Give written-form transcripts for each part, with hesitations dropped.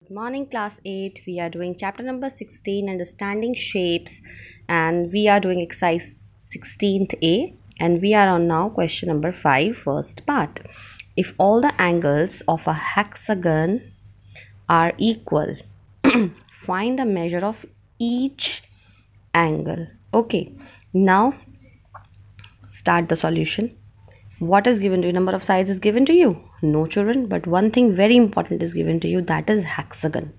Good morning, class 8. We are doing chapter number 16, understanding shapes, and we are doing exercise 16th A, and we are on now question number 5, first part. If all the angles of a hexagon are equal, find the measure of each angle. Okay, now start the solution. What is given to you? Number of sides is given to you? No, children, but one thing very important is given to you, that is hexagon.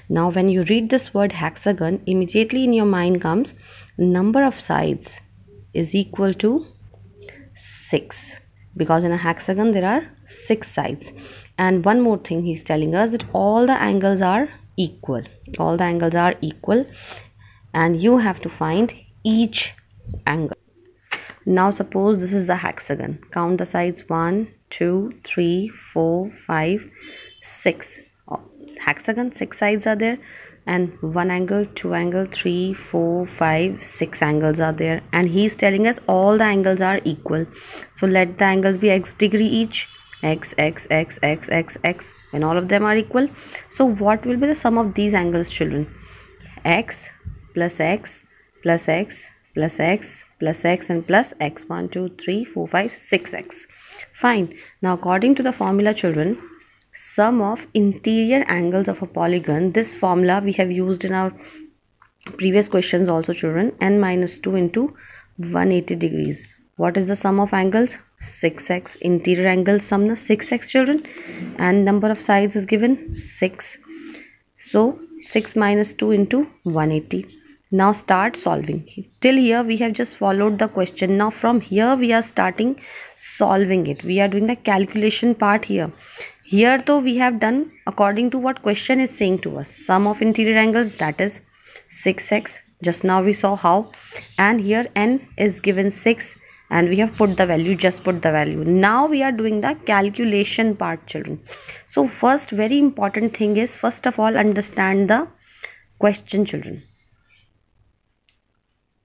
Now when you read this word hexagon, immediately in your mind comes number of sides is equal to 6, because in a hexagon there are 6 sides. And one more thing, he's telling us that all the angles are equal. All the angles are equal and you have to find each angle. Now suppose this is the hexagon. Count the sides: 1, 2, 3, 4, 5, 6. Hexagon, 6 sides are there, and 1 angle, 2 angle, 3, 4, 5, 6 angles are there, and he's telling us all the angles are equal. So let the angles be x degree each. X, x, x, x, x, x, and all of them are equal. So what will be the sum of these angles, children? X plus x plus x plus x plus x and plus x. 1, 2, 3, 4, 5, 6x. Fine. Now according to the formula, children, sum of interior angles of a polygon, this formula we have used in our previous questions also, children. N minus 2 into 180 degrees. What is the sum of angles? 6x. Interior angles sum na 6x, children, and number of sides is given 6. So 6 minus 2 into 180. Now start solving. Till here we have just followed the question. Now from here we are starting solving it. We are doing the calculation part here. Here though we have done according to what question is saying to us. Sum of interior angles, that is 6x. Just now we saw how. And here n is given 6 and we have put the value, just put the value. Now we are doing the calculation part, children. So first very important thing is, first of all, understand the question, children.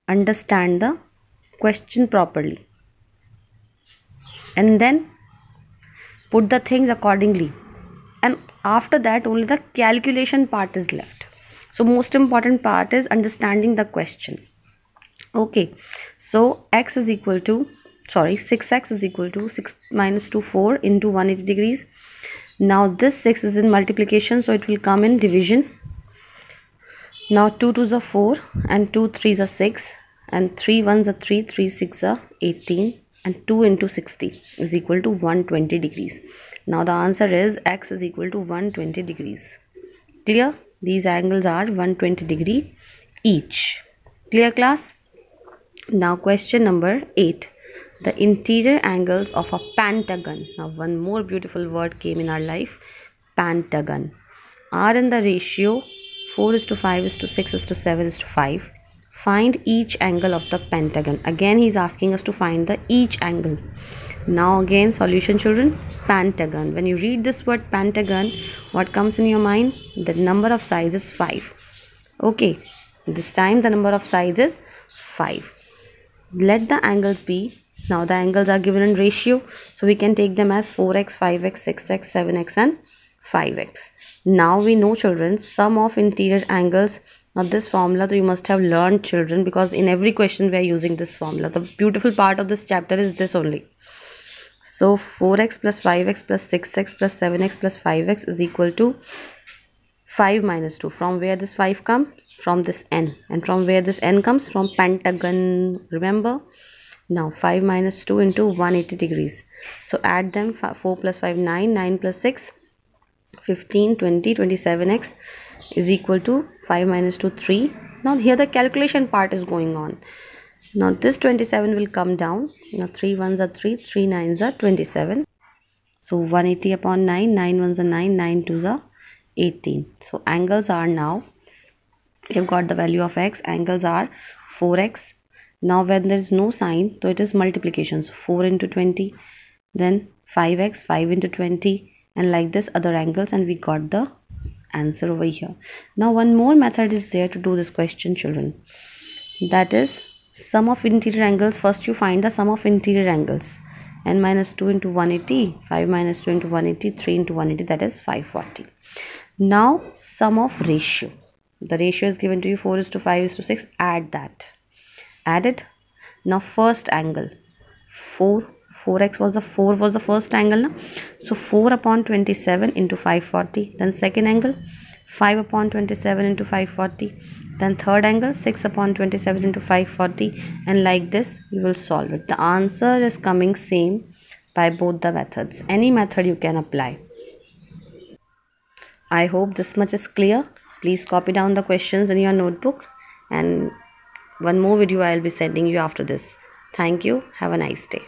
Understand the question properly and then put the things accordingly, and after that only the calculation part is left. So most important part is understanding the question. Okay, so x is equal to 6x is equal to 6 minus 2, 4 into 180 degrees. Now this 6 is in multiplication, so it will come in division. Now 2 2s are 4 and 2 3s are 6 and 3 1s are 3, 3 6 are 18, and 2 into 60 is equal to 120 degrees. Now the answer is x is equal to 120 degrees. Clear? These angles are 120 degree each. Clear, class? Now question number 8. The interior angles of a pentagon. Now one more beautiful word came in our life. Pentagon. Are in the ratio 4:5:6:7:5. Find each angle of the pentagon. Again he is asking us to find the each angle. Now again solution, children. Pentagon. When you read this word pentagon, what comes in your mind? The number of sides is 5. Okay, this time the number of sides is 5. Let the angles be. Now the angles are given in ratio, so we can take them as 4x, 5x, 6x, 7x and 5x. Now we know, children, sum of interior angles. Now this formula you must have learned, children, because in every question we are using this formula. The beautiful part of this chapter is this only. So 4x plus 5x plus 6x plus 7x plus 5x is equal to 5 minus 2. From where this 5 comes? From this n. And from where this n comes? From pentagon. Remember? Now 5 minus 2 into 180 degrees. So add them. 4 plus 5, 9. 9 plus 6, 15, 20, 27x is equal to 5 minus 2, 3. Now here the calculation part is going on. Now this 27 will come down. Now 3 1s are 3, 3 9s are 27. So 180 upon 9, 9 1s are 9, 9 2s are 18. So angles are, now we have got the value of x. Angles are 4x. Now when there is no sign, so it is multiplication. So 4 into 20, then 5x, 5 into 20, and like this other angles, and we got the answer over here. Now one more method is there to do this question, children. That is sum of interior angles. First you find the sum of interior angles. N minus 2 into 180, 5 minus 2 into 180, 3 into 180, that is 540. Now sum of ratio. The ratio is given to you 4:5:6. Add that. Add it. Now first angle 4x was the first angle na? So 4 upon 27 into 540. Then second angle 5 upon 27 into 540. Then third angle 6 upon 27 into 540, and like this you will solve it. The answer is coming same by both the methods. Any method you can apply. I hope this much is clear. Please copy down the questions in your notebook, and one more video I will be sending you after this. Thank you. Have a nice day.